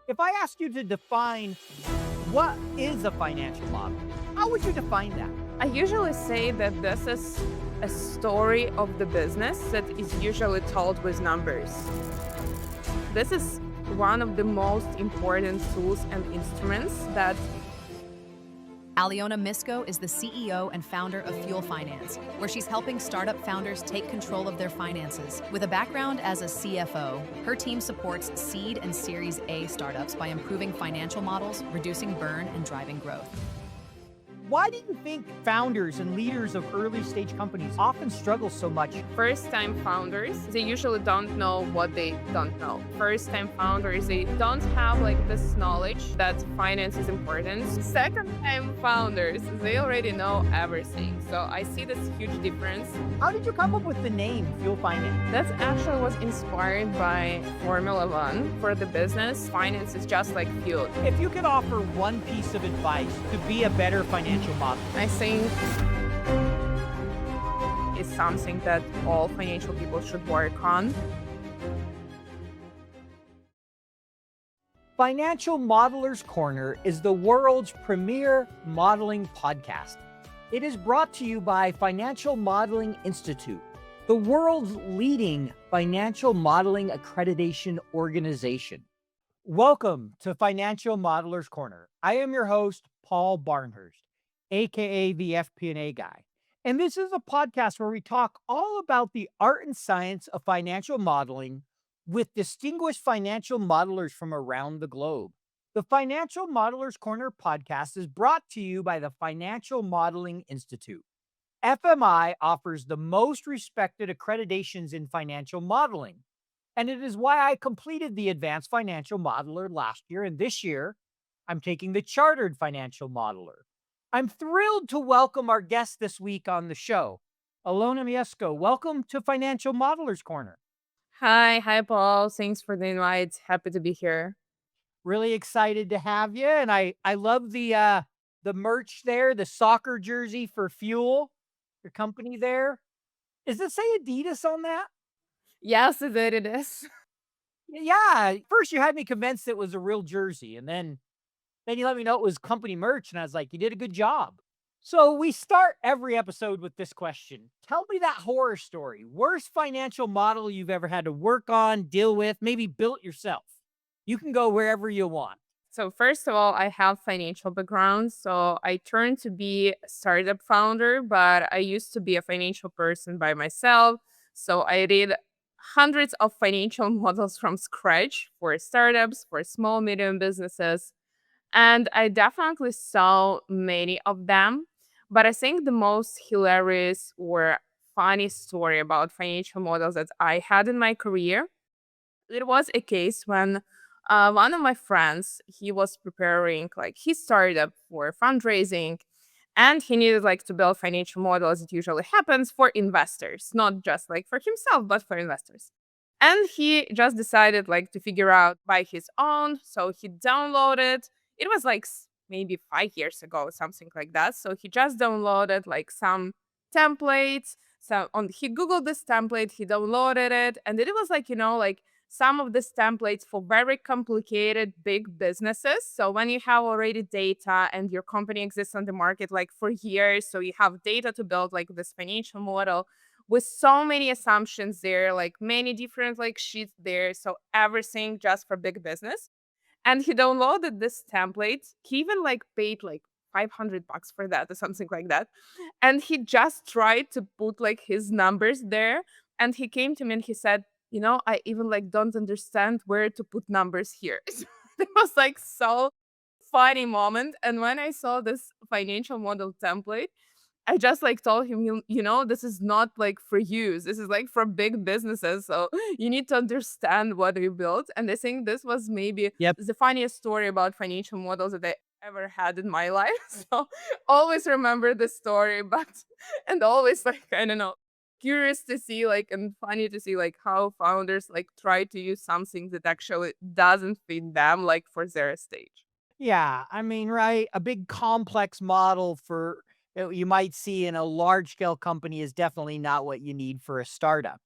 If I ask you to define what is a financial model, how would you define that? I usually say that this is a story of the business that is usually told with numbers. This is one of the most important tools and instruments that Alyona Mysko is the CEO and founder of FuelFinance, where she's helping startup founders take control of their finances. With a background as a CFO, her team supports seed and Series A startups by improving financial models, reducing burn, and driving growth. Why do you think founders and leaders of early stage companies often struggle so much? first-time founders, they usually don't know what they don't know. First-time founders, they don't have this knowledge that finance is important. Second-time founders, they already know everything. So I see this huge difference. How did you come up with the name Fuel Finance? That actually was inspired by Formula One. For the business, finance is just like fuel. If you could offer one piece of advice to be a better financial model, I think it's something that all financial people should work on. Financial Modelers Corner is the world's premier modeling podcast. It is brought to you by Financial Modeling Institute, the world's leading financial modeling accreditation organization. Welcome to Financial Modelers Corner. I am your host, Paul Barnhurst, aka the FP&A guy. And this is a podcast where we talk all about the art and science of financial modeling with distinguished financial modelers from around the globe. The Financial Modelers Corner podcast is brought to you by the Financial Modeling Institute. FMI offers the most respected accreditations in financial modeling, and it is why I completed the Advanced Financial Modeler last year, and this year I'm taking the Chartered Financial Modeler. I'm thrilled to welcome our guest this week on the show, Alyona Mysko. Welcome to Financial Modelers Corner. Hi, Paul. Thanks for the invite. Happy to be here. Really excited to have you, and I love the merch there, the soccer jersey for Fuel, your company there. Does it say Adidas on that? Yes, it is. Yeah. First, you had me convinced it was a real jersey, and then you let me know it was company merch, and I was like, you did a good job. So we start every episode with this question. Tell me that horror story. Worst financial model you've ever had to work on, deal with, maybe built yourself. You can go wherever you want. So first of all, I have financial background. So I turned to be a startup founder, but I used to be a financial person by myself. So I did hundreds of financial models from scratch for startups, for small, medium businesses. And I definitely saw many of them. But I think the most hilarious or funny story about financial models that I had in my career, it was a case when one of my friends, he was preparing his startup for fundraising, and he needed to build financial model as it usually happens for investors, not just for himself, but for investors. And he just decided to figure out by his own. So he downloaded, it was maybe 5 years ago, something like that. So he just downloaded some templates. So he Googled this template, he downloaded it, and it was some of these templates for very complicated big businesses. So when you have already data and your company exists on the market for years, so you have data to build this financial model with so many assumptions there, many different sheets there. So everything just for big business. And he downloaded this template. He even paid $500 for that or something like that. And he just tried to put his numbers there. And he came to me and he said, I even don't understand where to put numbers here. It was so funny moment. And when I saw this financial model template, I just told him, this is not for use. This is for big businesses. So you need to understand what we built. And I think this was maybe Yep. the funniest story about financial models that I ever had in my life. So always remember this story, but and always I don't know, curious to see and funny to see how founders try to use something that actually doesn't fit them for their stage. Yeah. I mean, right. A big complex model for you might see in a large scale company is definitely not what you need for a startup,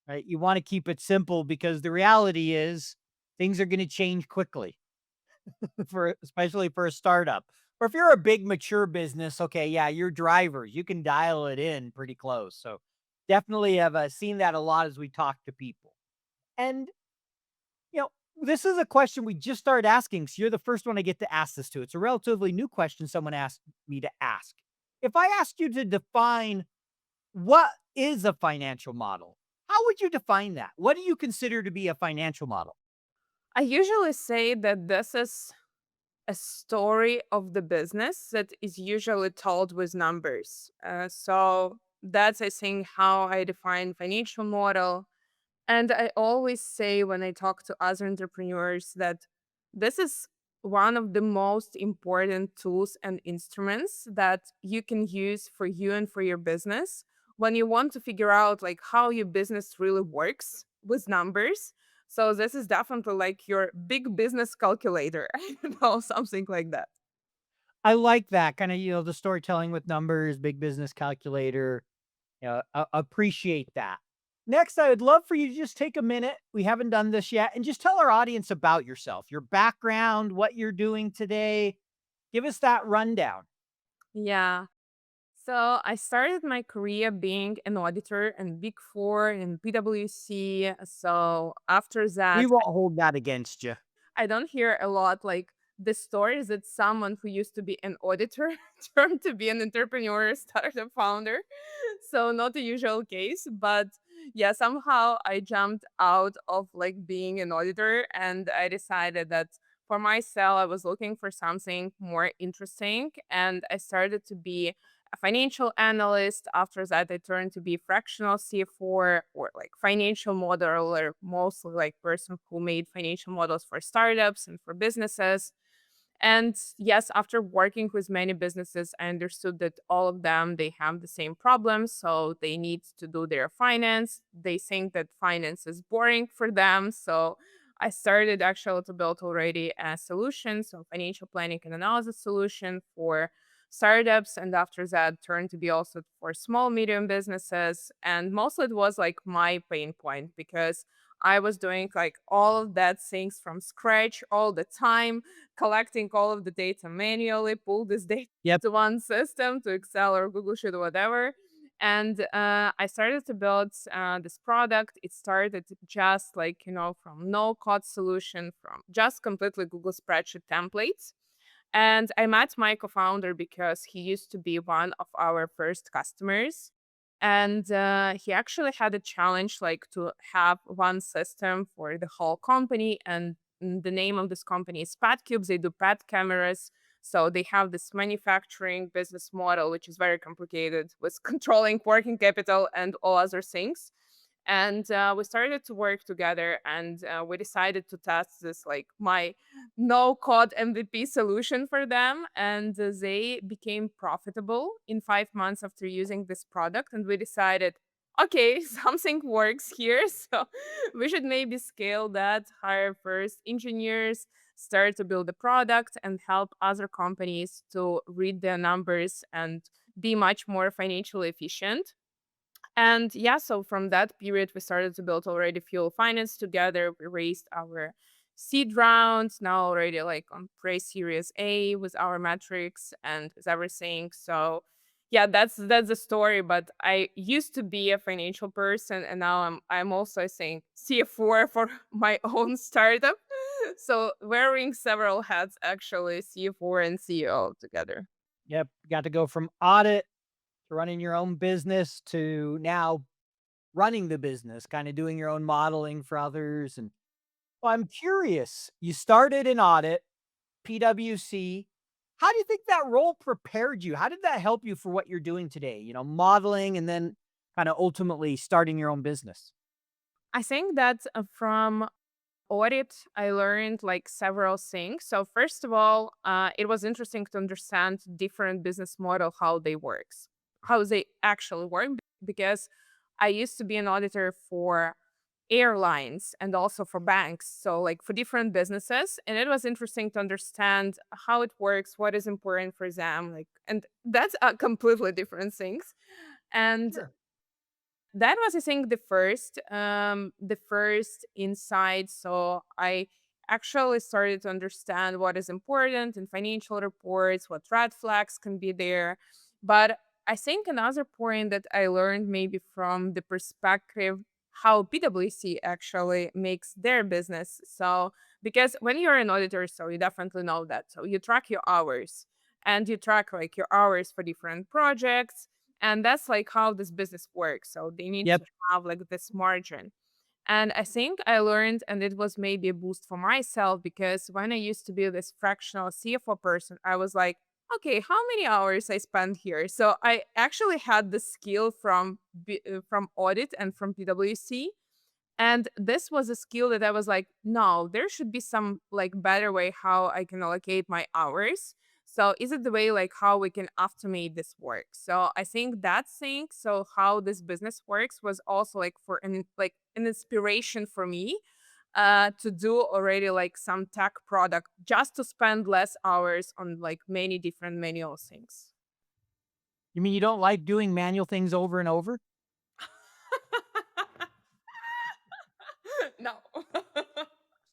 right? You want to keep it simple because the reality is things are going to change quickly. for especially for a startup. Or if you're a big mature business, okay, yeah, you're drivers. You can dial it in pretty close. So definitely have seen that a lot as we talk to people. And you know, this is a question we just started asking. So you're the first one I get to ask this to. It's a relatively new question someone asked me to ask. If I asked you to define what is a financial model, how would you define that? What do you consider to be a financial model? I usually say that this is a story of the business that is usually told with numbers. So that's, I think, how I define financial model. And I always say when I talk to other entrepreneurs that this is one of the most important tools and instruments that you can use for you and for your business when you want to figure out like how your business really works with numbers. So this is definitely like your big business calculator, something like that. I like that kind of, the storytelling with numbers, big business calculator. Appreciate that. Next, I would love for you to just take a minute. We haven't done this yet, and just tell our audience about yourself, your background, what you're doing today. Give us that rundown. Yeah. So I started my career being an auditor in Big Four in PwC. So after We that, won't hold that against you. I don't hear a lot like the stories that someone who used to be an auditor turned to be an entrepreneur, startup founder. So not a usual case, but yeah, somehow I jumped out of like being an auditor and I decided that for myself I was looking for something more interesting and I started to be a financial analyst. After that, I turned to be fractional CFO or like financial modeler, mostly like person who made financial models for startups and for businesses. And yes, after working with many businesses, I understood that all of them they have the same problems. So they need to do their finance. They think that finance is boring for them. So I started actually to build already a solution, so financial planning and analysis solution for startups. And after that turned to be also for small, medium businesses. And mostly it was like my pain point because I was doing like all of that things from scratch all the time, collecting all of the data manually, pull this data Yep. to one system, to Excel or Google Sheet or whatever. And I started to build this product. It started just like, from no code solution, from just completely Google spreadsheet templates. And I met my co founder because he used to be one of our first customers. And he actually had a challenge like to have one system for the whole company. And the name of this company is Pet Cubes. They do pet cameras. So they have this manufacturing business model, which is very complicated with controlling working capital and all other things. And we started to work together and we decided to test this like my no code MVP solution for them. And they became profitable in 5 months after using this product. And we decided, okay, something works here. So we should maybe scale that, hire first engineers, start to build the product, and help other companies to read their numbers and be much more financially efficient. And yeah, so from that period, we started to build already Fuel Finance together. We raised our seed rounds, now already like on pre-series A with our metrics and with everything. So yeah, that's the story. But I used to be a financial person, and now I'm also I think CFO for my own startup. So wearing several hats actually, CFO and CEO together. Yep. Got to go from audit to running your own business to now running the business, kind of doing your own modeling for others. And well, I'm curious, you started in audit, PwC. How do you think that role prepared you? How did that help you for what you're doing today? Modeling and then kind of ultimately starting your own business. I think that from audit, I learned like several things. So first of all, it was interesting to understand different business model, how they actually work, because I used to be an auditor for airlines and also for banks, so like for different businesses, and it was interesting to understand how it works, what is important for them, like, and that's completely different things. And Sure. that was, I think, the first insight. So I actually started to understand what is important in financial reports, what red flags can be there. But I think another point that I learned maybe from the perspective how PwC actually makes their business. So, because when you're an auditor, so you definitely know that. So, you track your hours and you track like your hours for different projects. And that's like how this business works. So, they need Yep. to have like this margin. And I think I learned, and it was maybe a boost for myself because when I used to be this fractional CFO person, I was like, okay, how many hours I spend here? So I actually had the skill from audit and from PwC, and this was a skill that I was like, no, there should be some like better way how I can allocate my hours. So is it the way like how we can automate this work? So I think that thing, so how this business works was also like for an inspiration for me to do already like some tech product just to spend less hours on like many different manual things. You mean you don't like doing manual things over and over? No.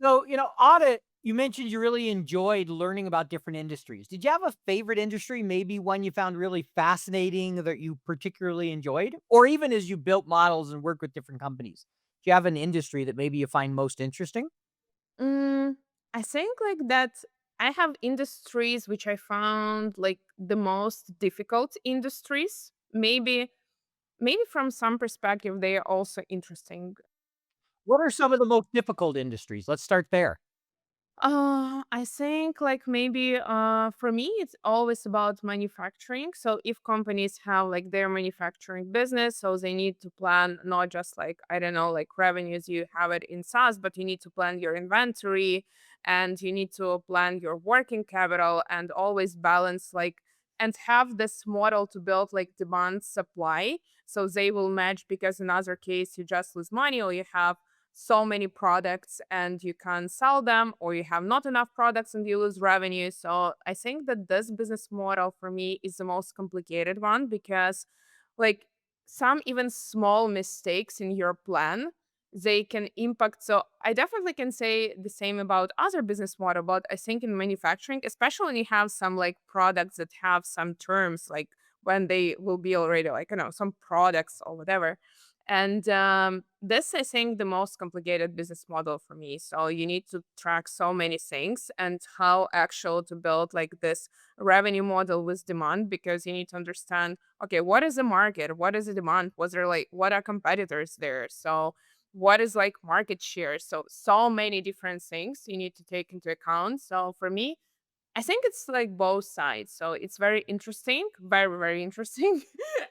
So, audit, you mentioned you really enjoyed learning about different industries. Did you have a favorite industry, maybe one you found really fascinating that you particularly enjoyed? Or even as you built models and worked with different companies, do you have an industry that maybe you find most interesting? Mm, I think like that I have industries which I found like the most difficult industries. Maybe from some perspective they are also interesting. What are some of the most difficult industries? Let's start there. I think like maybe for me it's always about manufacturing. So if companies have like their manufacturing business, so they need to plan not just like I don't know like revenues you have it in SaaS, but you need to plan your inventory and you need to plan your working capital and always balance like and have this model to build like demand supply so they will match because in other case you just lose money or you have so many products and you can't sell them or you have not enough products and you lose revenue. So I think that this business model for me is the most complicated one because like some even small mistakes in your plan they can impact. So I definitely can say the same about other business model, but I think in manufacturing, especially when you have some like products that have some terms like when they will be already like some products or whatever. And this, I think, the most complicated business model for me. So you need to track so many things and how actual to build like this revenue model with demand because you need to understand, okay, what is the market? What is the demand? Was there like what are competitors there? So what is like market share? So many different things you need to take into account. So for me, I think it's like both sides. So it's very interesting, very, very interesting.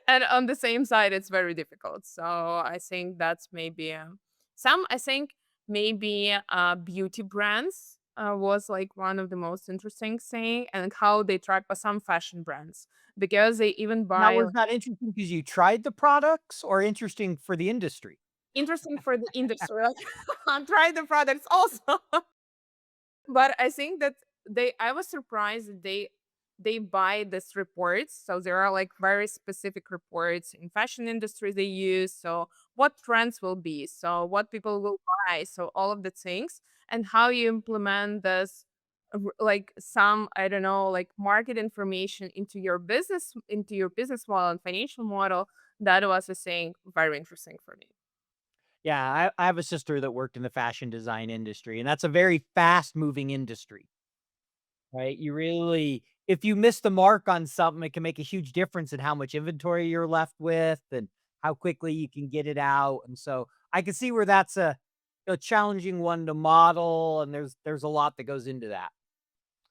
And on the same side, it's very difficult. So I think that's maybe I think maybe beauty brands was like one of the most interesting thing and how they track some fashion brands because they even Now, buy was that interesting because you tried the products or interesting for the industry? interesting for the industry. Like, try the products also. But I think that I was surprised that they buy this reports. So there are like very specific reports in fashion industry they use. So what trends will be, so what people will buy, so all of the things and how you implement this like some I don't know like market information into your business model and financial model. That was a thing very interesting for me. Yeah, I have a sister that worked in the fashion design industry, and that's a very fast moving industry, right? You really, if you miss the mark on something, it can make a huge difference in how much inventory you're left with and how quickly you can get it out. And so I can see where that's a challenging one to model, and there's a lot that goes into that.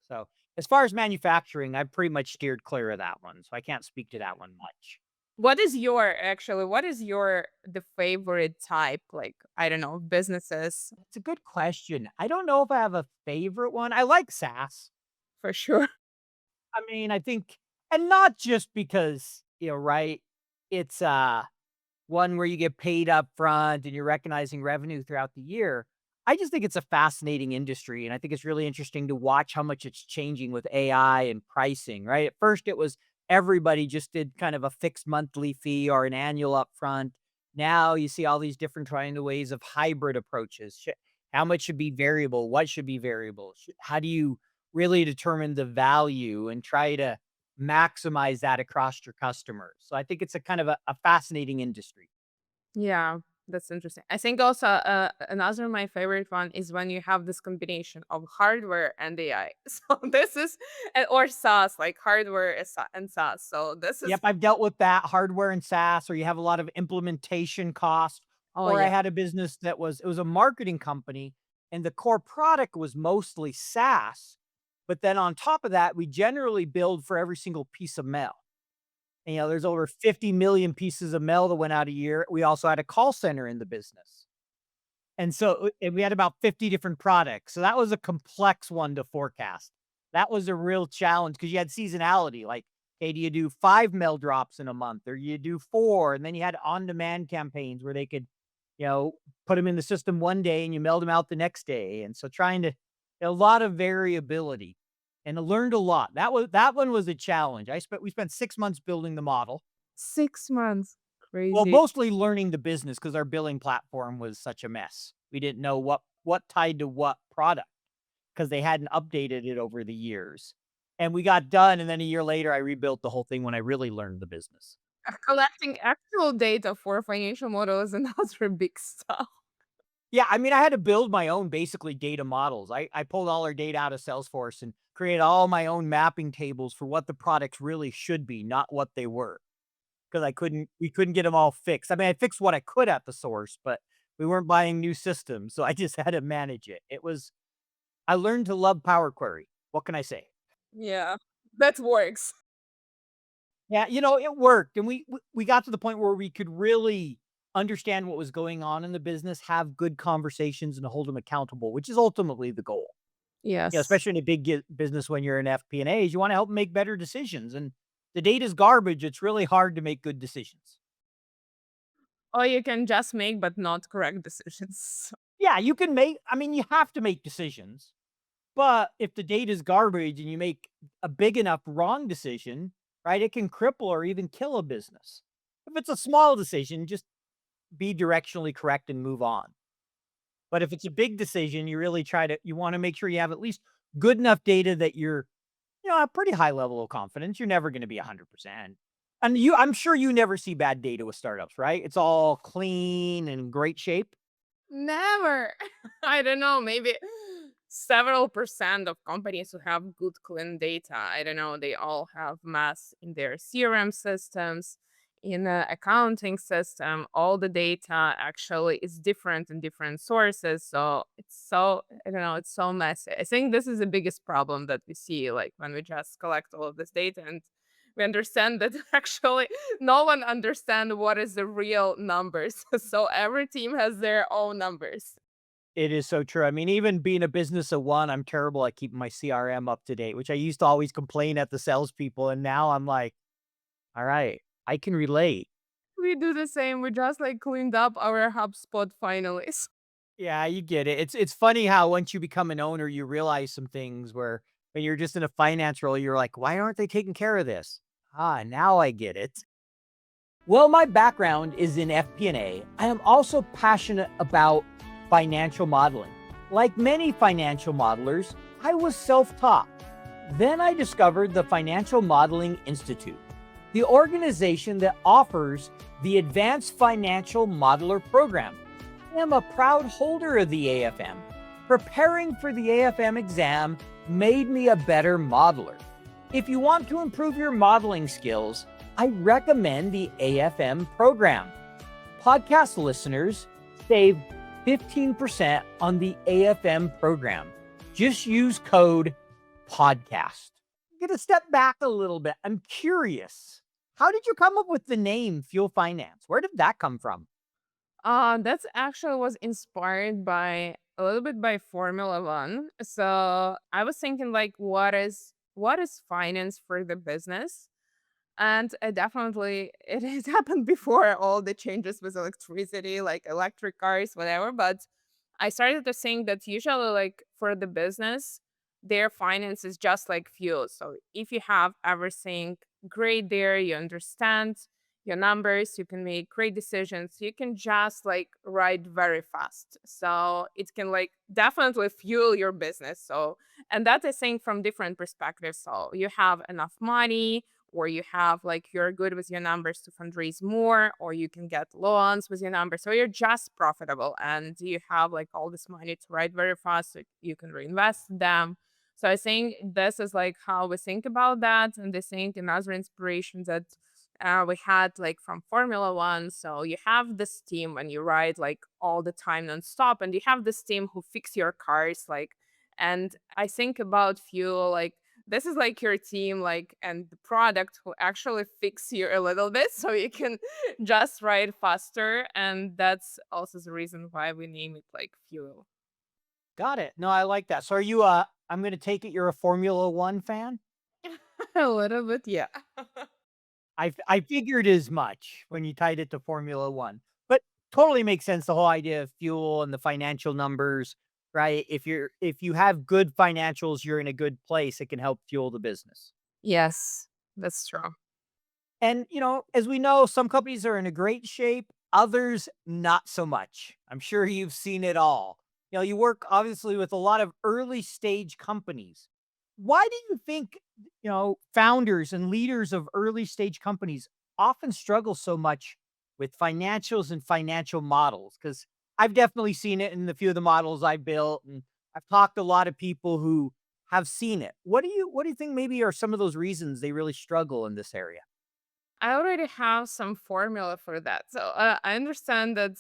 So as far as manufacturing, I've pretty much steered clear of that one, so I can't speak to that one much. What is your the favorite type, like, I don't know, businesses It's a good question. I don't know if I have a favorite one. I like SaaS. for sure? I mean, I think, and not just because, right? It's one where you get paid up front and you're recognizing revenue throughout the year. I just think it's a fascinating industry. And I think it's really interesting to watch how much it's changing with AI and pricing, right? At first, it was everybody just did kind of a fixed monthly fee or an annual upfront. Now you see all these different trying to ways of hybrid approaches. How much should be variable? What should be variable? How do you really determine the value and try to maximize that across your customers? So I think it's a kind of a fascinating industry. Yeah, that's interesting. I think also another my favorite one is when you have this combination of hardware and AI. So this is or SaaS, like hardware and SaaS. So this Yep, is I've dealt with that hardware and SaaS, or you have a lot of implementation cost. oh Or I yeah. had a business that was a marketing company and the core product was mostly SaaS. But then on top of that, we generally billed for every single piece of mail. And, there's over 50 million pieces of mail that went out a year. We also had a call center in the business. And so and we had about 50 different products. So that was a complex one to forecast. That was a real challenge because you had seasonality. Like, okay, do you do 5 mail drops in a month or you do 4? And then you had on-demand campaigns where they could, you know, put them in the system one day and you mailed them out the next day. And so trying to a lot of variability and I learned a lot. That one was a challenge. We spent 6 months building the model. 6 months. Well, Crazy. mostly learning the business because our billing platform was such a mess. We didn't know what tied to what product because they hadn't updated it over the years. And we got done, and then a year later, I rebuilt the whole thing when I really learned the business. Collecting actual data for financial models and another big stuff. Yeah, I mean, I had to build my own basically data models. I pulled all our data out of Salesforce and created all my own mapping tables for what the products really should be, not what they were. 'Cause we couldn't get them all fixed. I mean, I fixed what I could at the source, but we weren't buying new systems, so I just had to manage it. I learned to love Power Query. What can I say? Yeah, that works. Yeah, it worked, and we got to the point where we could really understand what was going on in the business, have good conversations, and hold them accountable, which is ultimately the goal. Yes. Especially in a big business when you're in FP&A, is you wanna help 'em make better decisions, and the data's garbage, it's really hard to make good decisions. Or you can just make but not correct decisions. Yeah, I mean, you have to make decisions, but if the data's garbage and you make a big enough wrong decision, right, it can cripple or even kill a business. If it's a small decision, just be directionally correct and move on. But if it's a big decision, you want to make sure you have at least good enough data that you're, a pretty high level of confidence. You're never going to be 100%. And I'm sure you never see bad data with startups, right? It's all clean and great shape. Never. I don't know, maybe several percent of companies who have good clean data. I don't know, they all have mass in their CRM systems, in the accounting system. All the data actually is different in different sources. So I don't know, it's so messy. I think this is the biggest problem that we see, like when we just collect all of this data and we understand that actually no one understand what is the real numbers. So every team has their own numbers. It is so true. I mean, even being a business of one, I'm terrible at keeping my CRM up to date, which I used to always complain at the salespeople. And now I'm like, all right, I can relate. We do the same. We just like cleaned up our HubSpot finally. Yeah, you get it. It's funny how once you become an owner, you realize some things where when you're just in a finance role, you're like, why aren't they taking care of this? Ah, now I get it. Well, my background is in FP&A. I am also passionate about financial modeling. Like many financial modelers, I was self-taught. Then I discovered the Financial Modeling Institute, the organization that offers the Advanced Financial Modeler Program. I am a proud holder of the AFM. Preparing for the AFM exam made me a better modeler. If you want to improve your modeling skills, I recommend the AFM program. Podcast listeners save 15% on the AFM program. Just use code PODCAST. I'm going to step back a little bit. I'm curious. How did you come up with the name Fuel Finance? Where did that come from? That's actually was inspired by a little bit by Formula One. So I was thinking like what is finance for the business? And definitely it has happened before all the changes with electricity, like electric cars, whatever. But I started to think that usually, like for the business, their finance is just like fuel. So if you have everything great there, you understand, your numbers, you can make great decisions, you can just like write very fast. So it can like definitely fuel your business. So, and that is saying from different perspectives. So you have enough money, or you have like you're good with your numbers to fundraise more, or you can get loans with your numbers, so you're just profitable and you have like all this money to write very fast, so you can reinvest them. So I think this is like how we think about that. And I think another inspiration that we had like from Formula One. So you have this team when you ride like all the time nonstop, and you have this team who fix your cars. Like, and I think about Fuel like this is like your team, like, and the product who actually fix you a little bit so you can just ride faster. And that's also the reason why we name it like Fuel. Got it. No, I like that. So are you I'm going to take it you're a Formula 1 fan? A little bit, yeah. I figured as much when you tied it to Formula 1. But totally makes sense the whole idea of fuel and the financial numbers, right? If you have good financials, you're in a good place, it can help fuel the business. Yes, that's true. And, as we know, some companies are in a great shape, others not so much. I'm sure you've seen it all. You work obviously with a lot of early stage companies. Why do you think, founders and leaders of early stage companies often struggle so much with financials and financial models? Because I've definitely seen it in the few of the models I built, and I've talked to a lot of people who have seen it. What do you think maybe are some of those reasons they really struggle in this area? I already have some formula for that. So I understand that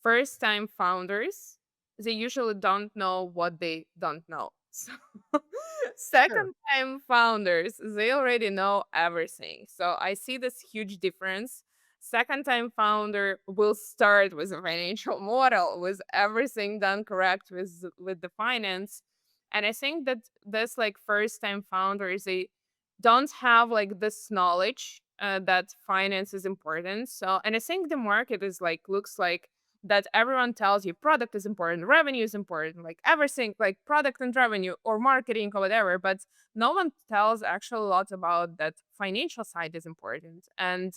first time founders, they usually don't know what they don't know. So Sure. second time founders, they already know everything. So I see this huge difference. Second time founder will start with a financial model with everything done correct with the finance. And I think that this like first time founders, they don't have like this knowledge that finance is important. So, and I think the market is like looks like that everyone tells you product is important, revenue is important, like everything, like product and revenue or marketing or whatever. But no one tells actually a lot about that financial side is important. And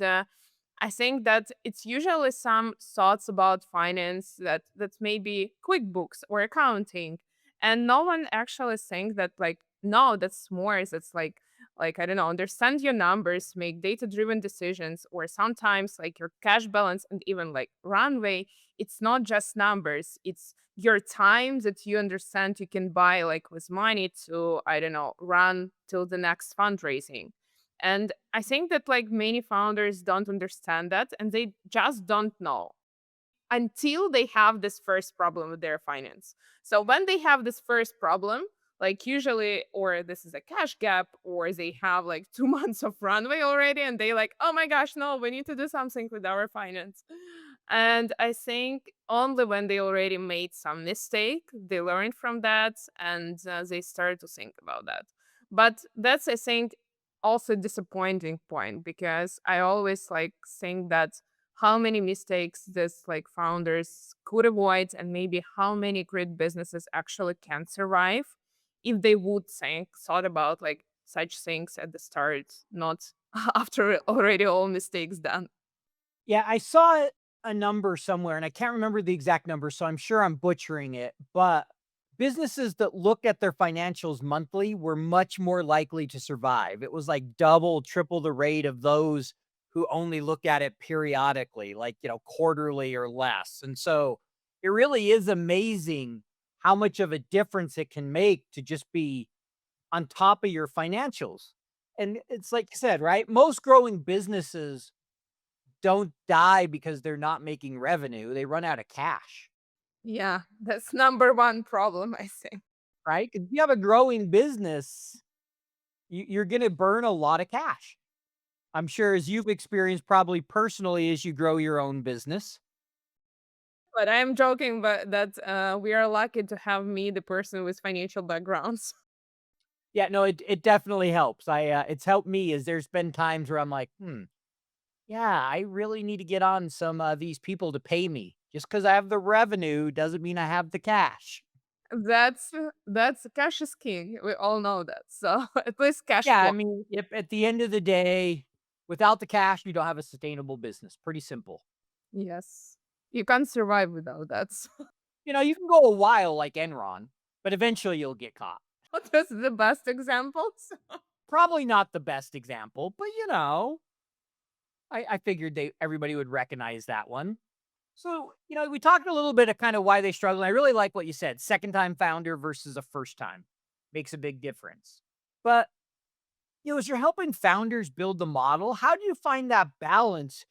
I think that it's usually some thoughts about finance that may be QuickBooks or accounting, and no one actually think that like no, that's more. That's like I don't know, understand your numbers, make data driven decisions, or sometimes like your cash balance and even like runway. It's not just numbers; it's your time that you understand you can buy like with money to I don't know run till the next fundraising. And I think that like many founders don't understand that and they just don't know until they have this first problem with their finance. So when they have this first problem, like usually, or this is a cash gap, or they have like 2 months of runway already, and they like, oh my gosh, no, we need to do something with our finance. And I think only when they already made some mistake, they learned from that and they started to think about that. But that's, I think, also a disappointing point because I always like think that how many mistakes this like founders could avoid and maybe how many great businesses actually can survive if they would think thought about like such things at the start, not after already all mistakes done. Yeah, I saw a number somewhere and I can't remember the exact number, so I'm sure I'm butchering it, but businesses that look at their financials monthly were much more likely to survive. It was like double, triple the rate of those who only look at it periodically, like, quarterly or less. And so it really is amazing how much of a difference it can make to just be on top of your financials. And it's like you said, right? Most growing businesses don't die because they're not making revenue, they run out of cash, Yeah, that's number one problem, I think. right? If you have a growing business, you're gonna burn a lot of cash. I'm sure as you've experienced probably personally as you grow your own business. But I'm joking, but that we are lucky to have me, the person with financial backgrounds. Yeah, no, it definitely helps. It's helped me as there's been times where I'm like, yeah, I really need to get on some, these people to pay me. Just because I have the revenue doesn't mean I have the cash. That's cash is king. We all know that. So at least cash Yeah, I flow. mean, if at the end of the day, Without the cash, you don't have a sustainable business. Pretty simple. Yes. You can't survive without that. You can go a while like Enron, but eventually you'll get caught. Those are the best examples. Probably not the best example, but I figured everybody would recognize that one. So, we talked a little bit of kind of why they struggle. And I really like what you said. Second time founder versus a first time makes a big difference. But, as you're helping founders build the model, how do you find that balance?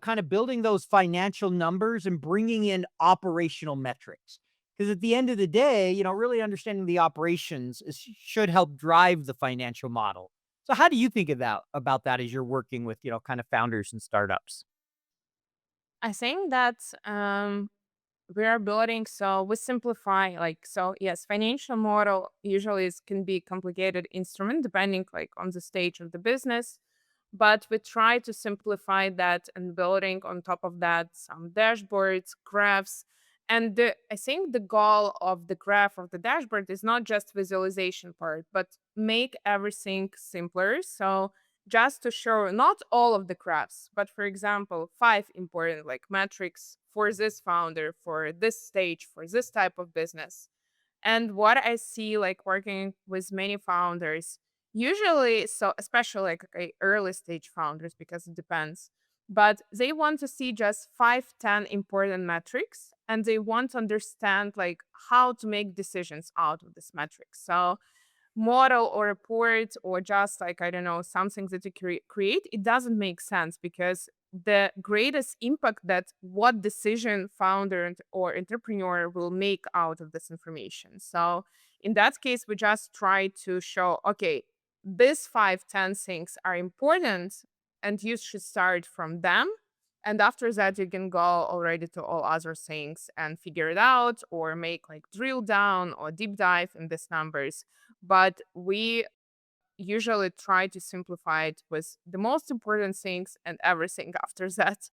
Kind of building those financial numbers and bringing in operational metrics. Because at the end of the day, really understanding the operations should help drive the financial model. So how do you think about that as you're working with, kind of founders and startups? I think that we are building, so we simplify, like, so yes, financial model usually can be complicated instrument depending like on the stage of the business, but we try to simplify that and building on top of that some dashboards, graphs. And I think the goal of the graph of the dashboard is not just visualization part, but make everything simpler. So just to show not all of the graphs, but for example, five important like metrics for this founder, for this stage, for this type of business. And what I see like working with many founders, usually, so especially like early stage founders, because it depends, but they want to see just 5, 10 important metrics and they want to understand like how to make decisions out of this metrics. So model or report or just like I don't know something that you create, it doesn't make sense because the greatest impact that what decision founder or entrepreneur will make out of this information. So in that case we just try to show, okay, these 5, 10 things are important and you should start from them, and after that you can go already to all other things and figure it out or make like drill down or deep dive in these numbers. But we usually try to simplify it with the most important things and everything after that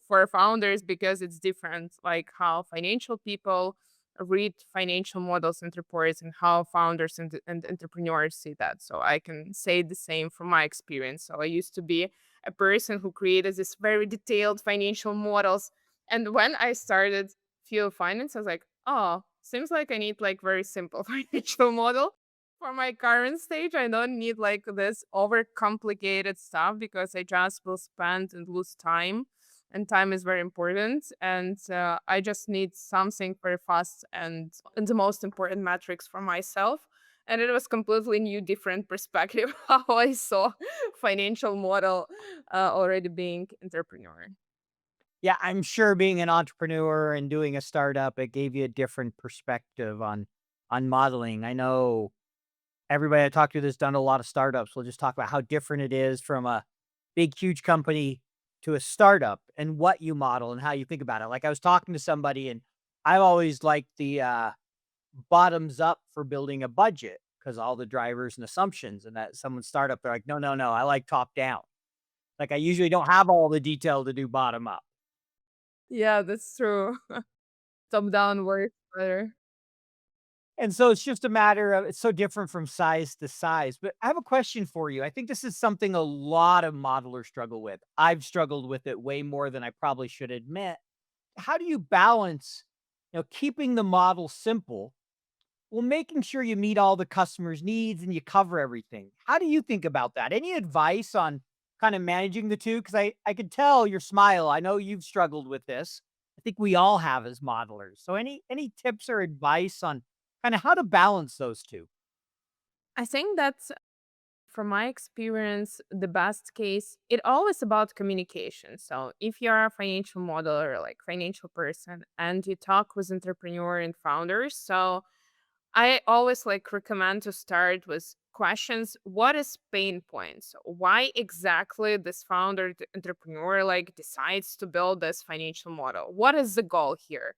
for founders, because it's different like how financial people read financial models and reports and how founders and entrepreneurs see that. So I can say the same from my experience. So I used to be a person who created this very detailed financial models, and when I started Fuel Finance I was like, oh, seems like I need like very simple financial model for my current stage. I don't need like this over complicated stuff because I just will spend and lose time. And time is very important. And I just need something very fast and the most important metrics for myself. And it was completely new, different perspective how I saw financial model already being entrepreneur. Yeah, I'm sure being an entrepreneur and doing a startup, it gave you a different perspective on modeling. I know everybody I talk to that's done a lot of startups will just talk about how different it is from a big, huge company to a startup and what you model and how you think about it. Like I was talking to somebody and I've always liked the bottoms up for building a budget because all the drivers and assumptions, and that someone's startup, they're like, no, no, no, I like top down. Like I usually don't have all the detail to do bottom up. Yeah, that's true. Top down works better. And so it's just a matter of it's so different from size to size. But I have a question for you. I think this is something a lot of modelers struggle with. I've struggled with it way more than I probably should admit. How do you balance, keeping the model simple while making sure you meet all the customers' needs and you cover everything? How do you think about that? Any advice on kind of managing the two? Because I could tell your smile. I know you've struggled with this. I think we all have as modelers. So any tips or advice on kind of how to balance those two? I think that's from my experience, the best case, it always about communication. So if you're a financial modeler, or like financial person, and you talk with entrepreneur and founders, so I always like recommend to start with questions. What is pain points? Why exactly this founder, the entrepreneur, like decides to build this financial model? What is the goal here?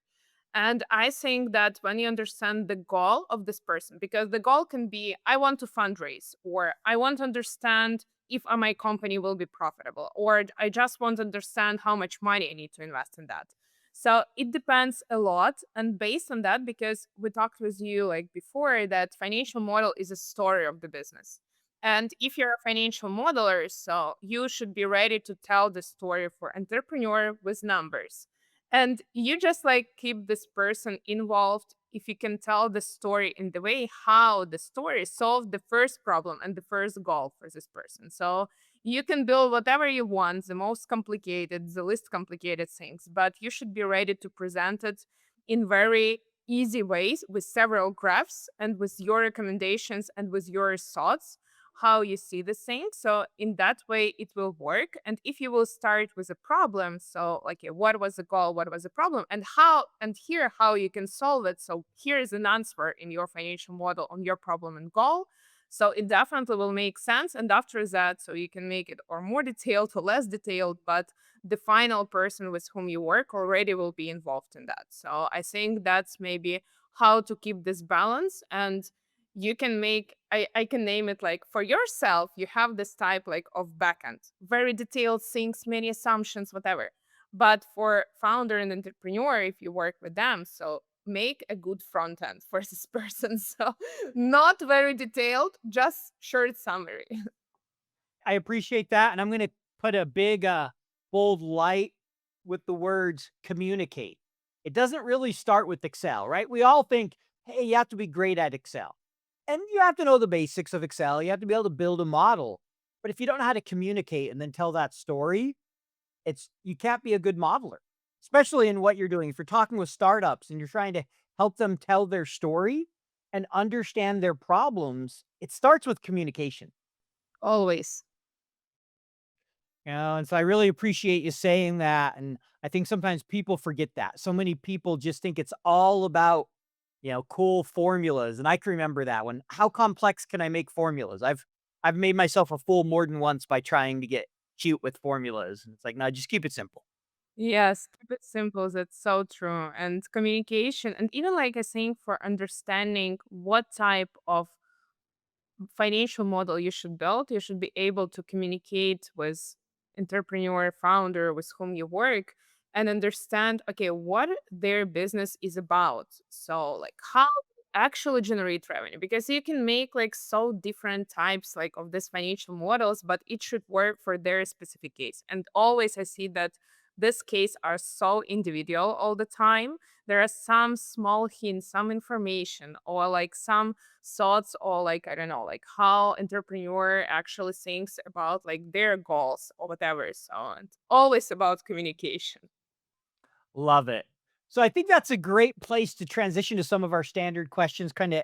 And I think that when you understand the goal of this person, because the goal can be, I want to fundraise, or I want to understand if my company will be profitable, or I just want to understand how much money I need to invest in that. So it depends a lot. And based on that, because we talked with you like before, that financial model is a story of the business. And if you're a financial modeler, so you should be ready to tell the story for entrepreneur with numbers. And you just like keep this person involved if you can tell the story in the way how the story solved the first problem and the first goal for this person. So you can build whatever you want, the most complicated, the least complicated things, but you should be ready to present it in very easy ways with several graphs and with your recommendations and with your thoughts how you see the thing. So in that way, it will work. And if you will start with a problem, so like what was the goal, what was the problem, and how, and here how you can solve it. So here is an answer in your financial model on your problem and goal. So it definitely will make sense. And after that, so you can make it or more detailed or less detailed, but the final person with whom you work already will be involved in that. So I think that's maybe how to keep this balance. And you can make, I can name it like for yourself, you have this type like of backend, very detailed things, many assumptions, whatever. But for founder and entrepreneur, if you work with them, so make a good front end for this person. So not very detailed, just short summary. I appreciate that. And I'm going to put a big, bold light with the words communicate. It doesn't really start with Excel, right? We all think, hey, you have to be great at Excel. And you have to know the basics of Excel. You have to be able to build a model. But if you don't know how to communicate and then tell that story, you can't be a good modeler, especially in what you're doing. If you're talking with startups and you're trying to help them tell their story and understand their problems, it starts with communication. Always. And so I really appreciate you saying that. And I think sometimes people forget that. So many people just think it's all about, cool formulas. And I can remember that one. How complex can I make formulas? I've made myself a fool more than once by trying to get cute with formulas. And it's like, no, just keep it simple. Yes, keep it simple. That's so true. And communication, and even like I think for understanding what type of financial model you should build, you should be able to communicate with entrepreneur, founder with whom you work and understand, okay, what their business is about. So like how actually generate revenue because you can make like so different types like of this financial models, but it should work for their specific case. And always I see that this case are so individual all the time. There are some small hints, some information, or like some thoughts, or like I don't know, like how entrepreneur actually thinks about like their goals or whatever. So it's always about communication. Love it. So I think that's a great place to transition to some of our standard questions, kind of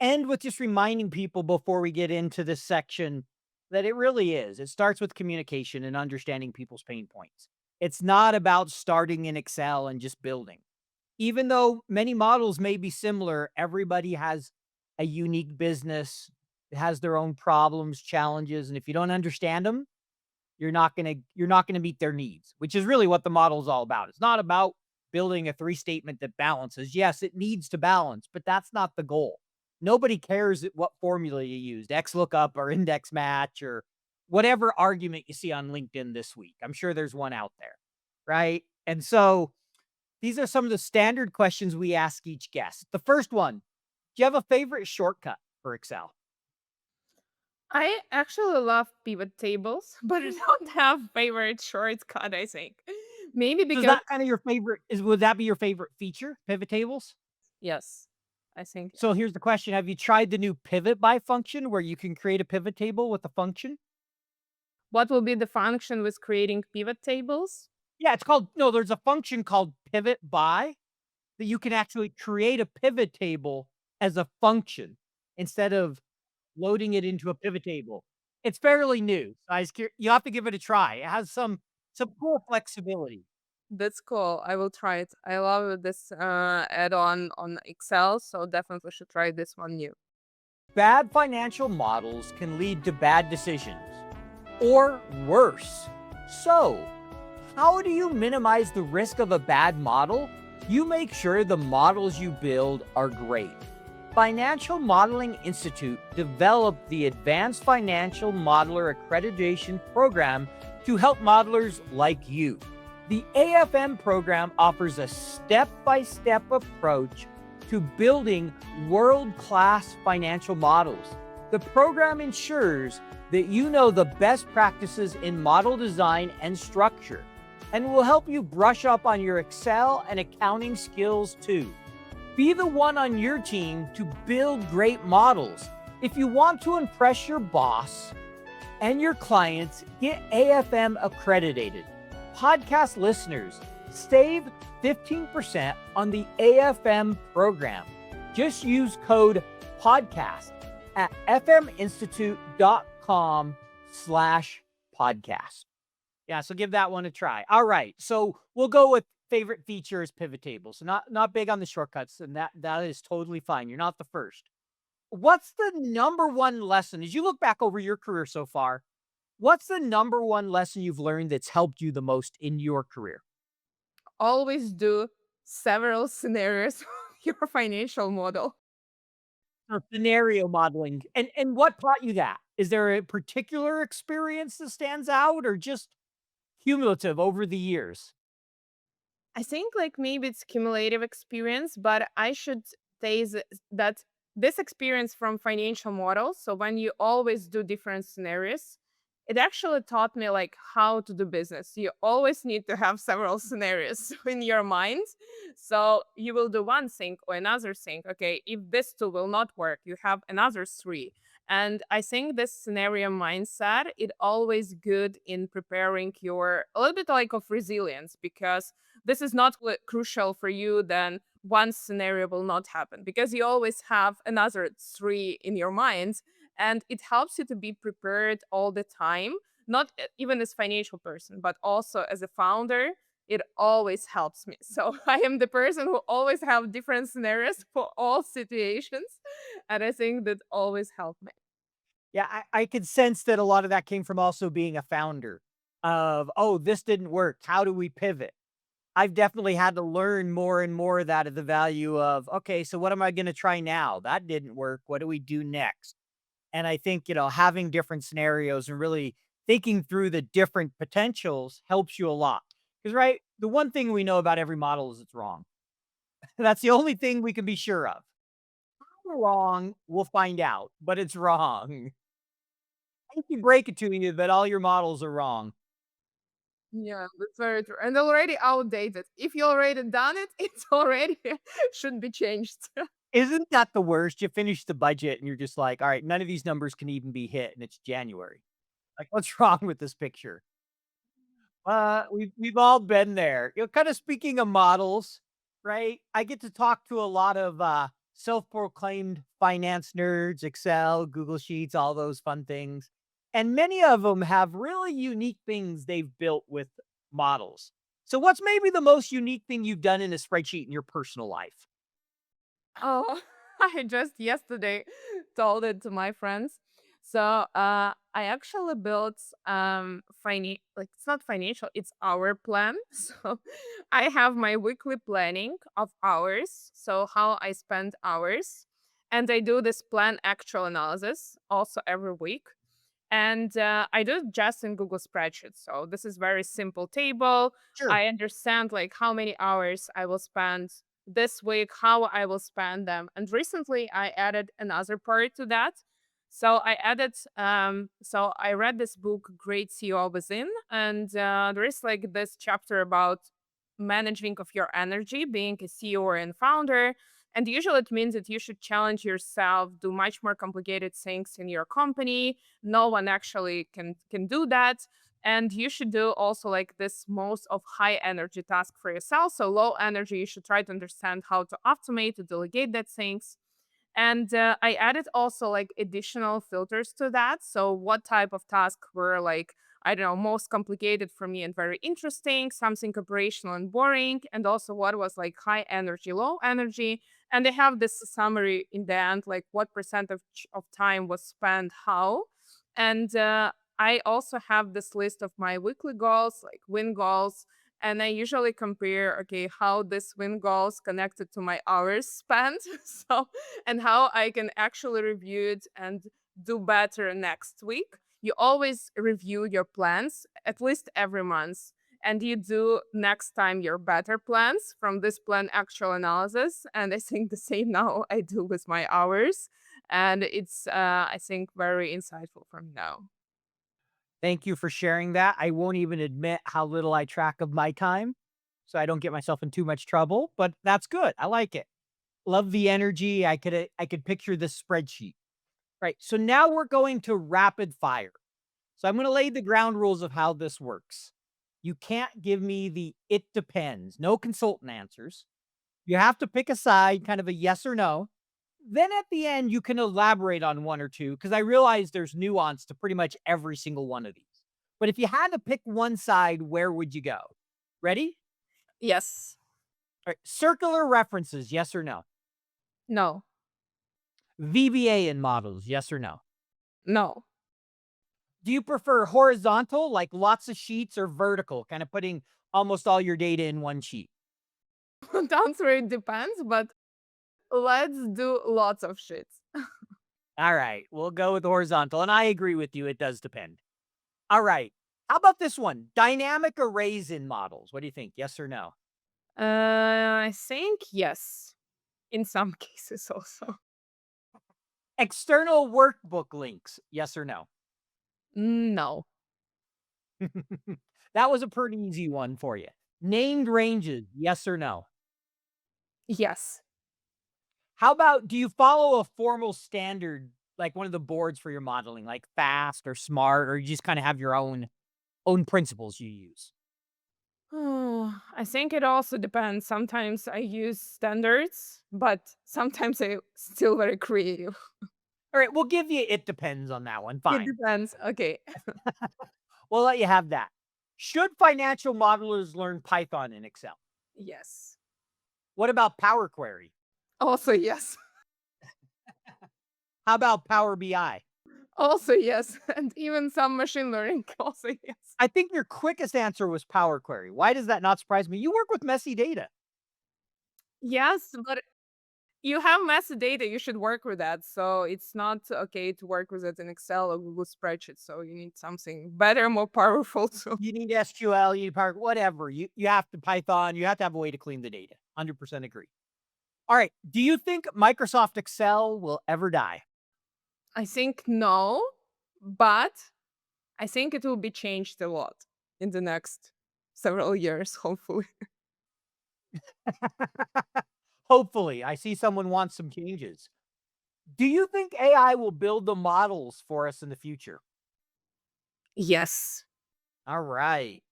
end with just reminding people before we get into this section that it really is. It starts with communication and understanding people's pain points. It's not about starting in Excel and just building. Even though many models may be similar, everybody has a unique business, it has their own problems, challenges, and if you don't understand them, you're not gonna meet their needs, which is really what the model is all about. It's not about building a three statement that balances. Yes, it needs to balance, but that's not the goal. Nobody cares what formula you used, XLOOKUP or index match or whatever argument you see on LinkedIn this week. I'm sure there's one out there, right? And so these are some of the standard questions we ask each guest. The first one, do you have a favorite shortcut for Excel? I actually love pivot tables, but I don't have favorite shortcut, I think. Maybe So is because that kind of your favorite would that be your favorite feature, pivot tables? yes, I think So here's the question. Have you tried the new pivot by function where you can create a pivot table with a function? what will be the function with creating pivot tables? Yeah, it's called no, there's a function called pivot by that you can actually create a pivot table as a function instead of loading it into a pivot table. It's fairly new. You have to give it a try. It has some cool flexibility. That's cool. I will try it. I love this add-on on Excel, so definitely should try this one new. Bad financial models can lead to bad decisions or worse. So, how do you minimize the risk of a bad model? You make sure the models you build are great. Financial Modeling Institute developed the Advanced Financial Modeler Accreditation Program to help modelers like you. The AFM program offers a step-by-step approach to building world-class financial models. The program ensures that you know the best practices in model design and structure and will help you brush up on your Excel and accounting skills too. Be the one on your team to build great models. If you want to impress your boss and your clients, get AFM accredited. Podcast listeners, save 15% on the AFM program. Just use code podcast at fminstitute.com/podcast. Yeah, so give that one a try. All right, so we'll go with favorite features pivot table. So not big on the shortcuts, and that is totally fine. You're not the first. What's the number one lesson as you look back over your career so far? What's the number one lesson you've learned that's helped you the most in your career? Always do several scenarios of your financial model. Or scenario modeling. And what taught you that? Is there a particular experience that stands out or just cumulative over the years? I think like maybe it's cumulative experience, but I should say that this experience from financial models. So when you always do different scenarios, it actually taught me like how to do business. You always need to have several scenarios in your mind. So you will do one thing or another thing. Okay, if this two will not work, you have another three. And I think this scenario mindset, it always good in preparing your a little bit like of resilience because this is not crucial for you, then one scenario will not happen because you always have another three in your mind. And it helps you to be prepared all the time, not even as financial person, but also as a founder. It always helps me. So I am the person who always have different scenarios for all situations. And I think that always helped me. Yeah, I could sense that a lot of that came from also being a founder of, oh, this didn't work. How do we pivot? I've definitely had to learn more and more of that of the value of, okay, so what am I going to try now? That didn't work. What do we do next? And I think, having different scenarios and really thinking through the different potentials helps you a lot. Because, right, the one thing we know about every model is it's wrong. That's the only thing we can be sure of. We're wrong, we'll find out, but it's wrong. I can break it to you that all your models are wrong. Yeah, that's very true. And already outdated. If you already done it, it's already should be changed. Isn't that the worst? You finish the budget and you're just like, all right, none of these numbers can even be hit, and it's January. Like, what's wrong with this picture? We've all been there. Kind of speaking of models, right? I get to talk to a lot of self-proclaimed finance nerds, Excel, Google Sheets, all those fun things. And many of them have really unique things they've built with models. So what's maybe the most unique thing you've done in a spreadsheet in your personal life? Oh, I just yesterday told it to my friends. So I actually built like it's not financial, it's hour plan. So I have my weekly planning of hours, so how I spend hours, and I do this plan actual analysis also every week. And I do it just in Google Spreadsheets. So this is very simple table. Sure. I understand like how many hours I will spend this week, how I will spend them. And recently I added another part to that. So I read this book, Great CEO Within, and there is like this chapter about managing of your energy, being a CEO and founder. And usually it means that you should challenge yourself, do much more complicated things in your company. No one actually can do that. And you should do also like this most of high energy task for yourself. So low energy, you should try to understand how to automate, to delegate that things. And I added also like additional filters to that. So what type of task were like, I don't know, most complicated for me and very interesting, something operational and boring, and also what was like high energy, low energy. And they have this summary in the end, like what of time was spent how. And I also have this list of my weekly goals, like win goals, and I usually compare, okay, how this win goals connected to my hours spent. So, and how I can actually review it and do better next week. You always review your plans at least every month. And you do next time your better plans from this plan actual analysis. And I think the same now I do with my hours. And it's, I think, very insightful for me now. Thank you for sharing that. I won't even admit how little I track of my time, so I don't get myself in too much trouble, but that's good. I like it. Love the energy. I could picture this spreadsheet. Right. So now we're going to rapid fire. So I'm going to lay the ground rules of how this works. You can't give me the it depends, no consultant answers. You have to pick a side, kind of a yes or no. Then at the end, you can elaborate on one or two because I realize there's nuance to pretty much every single one of these. But if you had to pick one side, where would you go? Ready? Yes. All right. Circular references, yes or no? No. VBA in models, yes or no? No. Do you prefer horizontal, like lots of sheets, or vertical, kind of putting almost all your data in one sheet? The answer it depends, but let's do lots of shits. All right, we'll go with horizontal. And I agree with you, it does depend. All right. How about this one? Dynamic arrays in models. What do you think? Yes or no? I think yes. In some cases also. External workbook links. Yes or no? No. That was a pretty easy one for you. Named ranges. Yes or no? Yes. How about do you follow a formal standard, like one of the boards for your modeling, like fast or smart, or you just kind of have your own principles you use? Oh, I think it also depends. Sometimes I use standards, but sometimes I still very creative. All right, we'll give you it depends on that one. It Fine. depends. Okay. We'll let you have that. Should financial modelers learn Python and Excel? Yes. What about Power Query? Also yes. How about Power BI? Also yes. And even some machine learning also yes. I think your quickest answer was Power Query. Why does that not surprise me? You work with messy data. Yes, but you have massive data, you should work with that. So it's not okay to work with it in Excel or Google spreadsheet. So you need something better, more powerful. So You need SQL, you need Power, whatever. You have to Python, you have to have a way to clean the data. 100% agree. All right. Do you think Microsoft Excel will ever die? I think no, but I think it will be changed a lot in the next several years, hopefully. Hopefully. I see someone wants some changes. Do you think AI will build the models for us in the future? Yes. All right.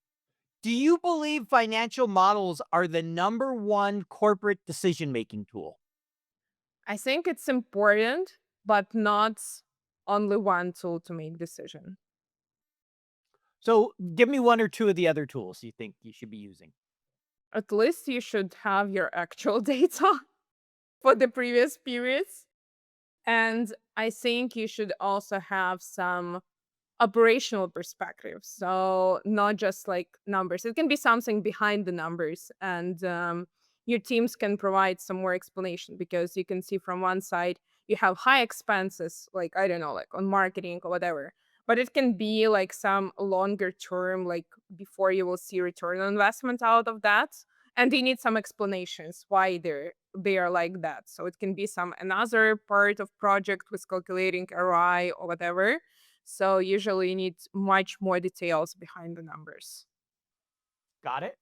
Do you believe financial models are the number one corporate decision making tool? I think it's important, but not only one tool to make decision. So give me one or two of the other tools you think you should be using. At least you should have your actual data for the previous periods. And I think you should also have some operational perspective. So not just like numbers. It can be something behind the numbers, and your teams can provide some more explanation because you can see from one side you have high expenses, like I don't know, like on marketing or whatever. But it can be like some longer term, like before you will see return on investment out of that. And you need some explanations why they are like that. So it can be some another part of project with calculating ROI or whatever, so usually you need much more details behind the numbers. Got it.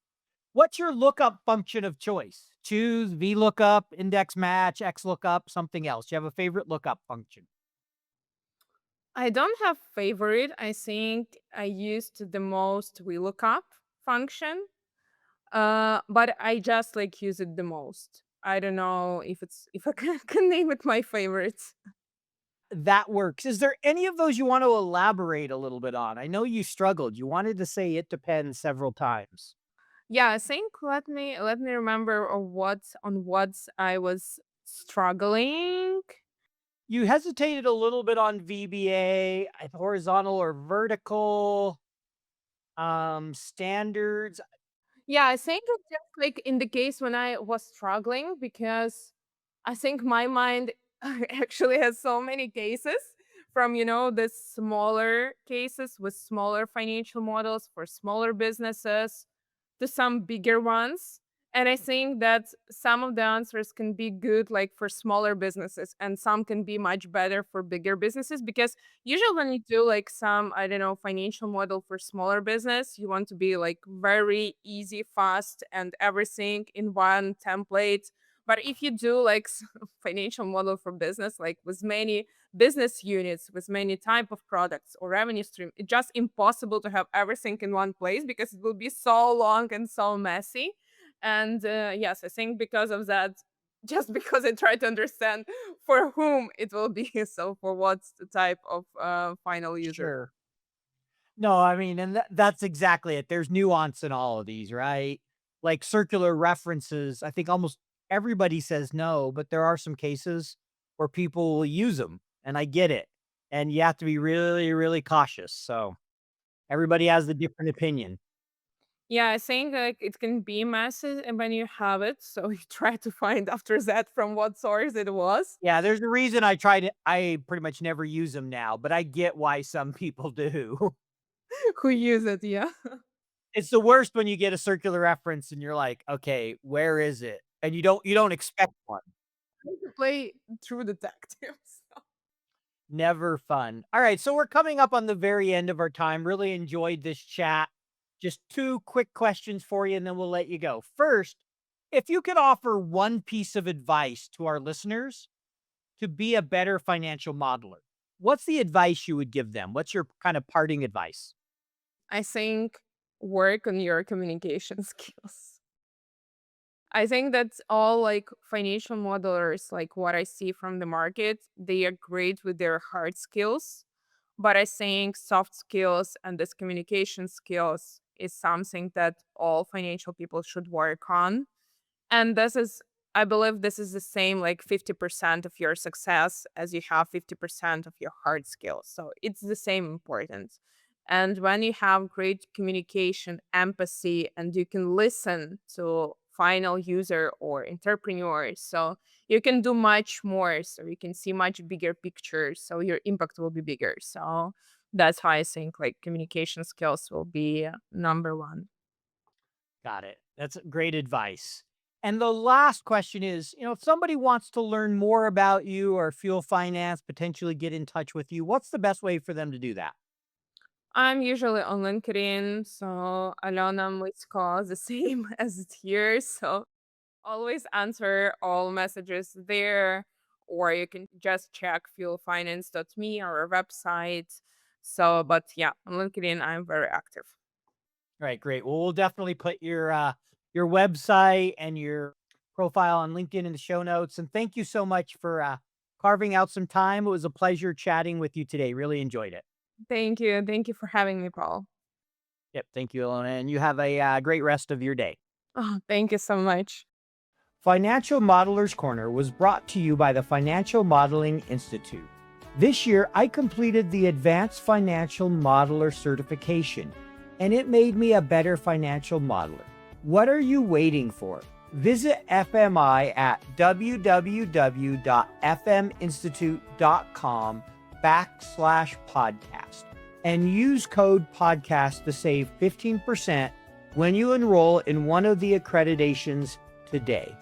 What's your lookup function of choice? Choose, VLOOKUP, index match, XLOOKUP, something else. Do you have a favorite lookup function? I don't have favorite. I think I used the most VLOOKUP function, but I just like use it the most. I don't know if I can name it my favorites. That works. Is there any of those you want to elaborate a little bit on? I know you struggled. You wanted to say it depends several times. Yeah, I think let me remember on what I was struggling. You hesitated a little bit on VBA, horizontal or vertical, standards. Yeah, I think it's just like in the case when I was struggling because I think my mind actually has so many cases from, the smaller cases with smaller financial models for smaller businesses to some bigger ones. And I think that some of the answers can be good like for smaller businesses and some can be much better for bigger businesses because usually when you do like some, I don't know, financial model for smaller business, you want to be like very easy, fast and everything in one template. But if you do like financial model for business, like with many business units, with many type of products or revenue stream, it's just impossible to have everything in one place because it will be so long and so messy. And yes, I think because of that, just because I try to understand for whom it will be, so for what's the type of final user. Sure. No, I mean, and that's exactly it. There's nuance in all of these, right? Like circular references, I think almost everybody says no, but there are some cases where people will use them, and I get it. And you have to be really, really cautious. So everybody has a different opinion. Yeah, I think like it can be messy and when you have it, so you try to find after that from what source it was. Yeah, there's a reason I pretty much never use them now, but I get why some people do. Who use it, yeah. It's the worst when you get a circular reference and you're like, "Okay, where is it?" And you don't expect one. Play True Detectives. Never fun. All right, so we're coming up on the very end of our time. Really enjoyed this chat. Just 2 quick questions for you, and then we'll let you go. First, if you could offer one piece of advice to our listeners to be a better financial modeler, what's the advice you would give them? What's your kind of parting advice? I think work on your communication skills. I think that's all like financial modelers, like what I see from the market, they are great with their hard skills. But I think soft skills and this communication skills is something that all financial people should work on. And this is, I believe this is the same like 50% of your success as you have 50% of your hard skills. So it's the same importance. And when you have great communication, empathy, and you can listen to final user or entrepreneurs, so you can do much more. So you can see much bigger pictures. So your impact will be bigger. So that's why I think like communication skills will be number one. Got it. That's great advice. And the last question is, if somebody wants to learn more about you or Fuel Finance, potentially get in touch with you, what's the best way for them to do that? I'm usually on LinkedIn, so Alyona Mysko, the same as it here. So always answer all messages there, or you can just check fuelfinance.me or our website. So, but yeah, on LinkedIn, I'm very active. All right, great. Well, we'll definitely put your website and your profile on LinkedIn in the show notes. And thank you so much for carving out some time. It was a pleasure chatting with you today. Really enjoyed it. Thank you. Thank you for having me, Paul. Yep. Thank you, Alyona. And you have a great rest of your day. Oh, thank you so much. Financial Modeler's Corner was brought to you by the Financial Modeling Institute. This year, I completed the Advanced Financial Modeler certification, and it made me a better financial modeler. What are you waiting for? Visit FMI at www.fminstitute.com/podcast and use code podcast to save 15% when you enroll in one of the accreditations today.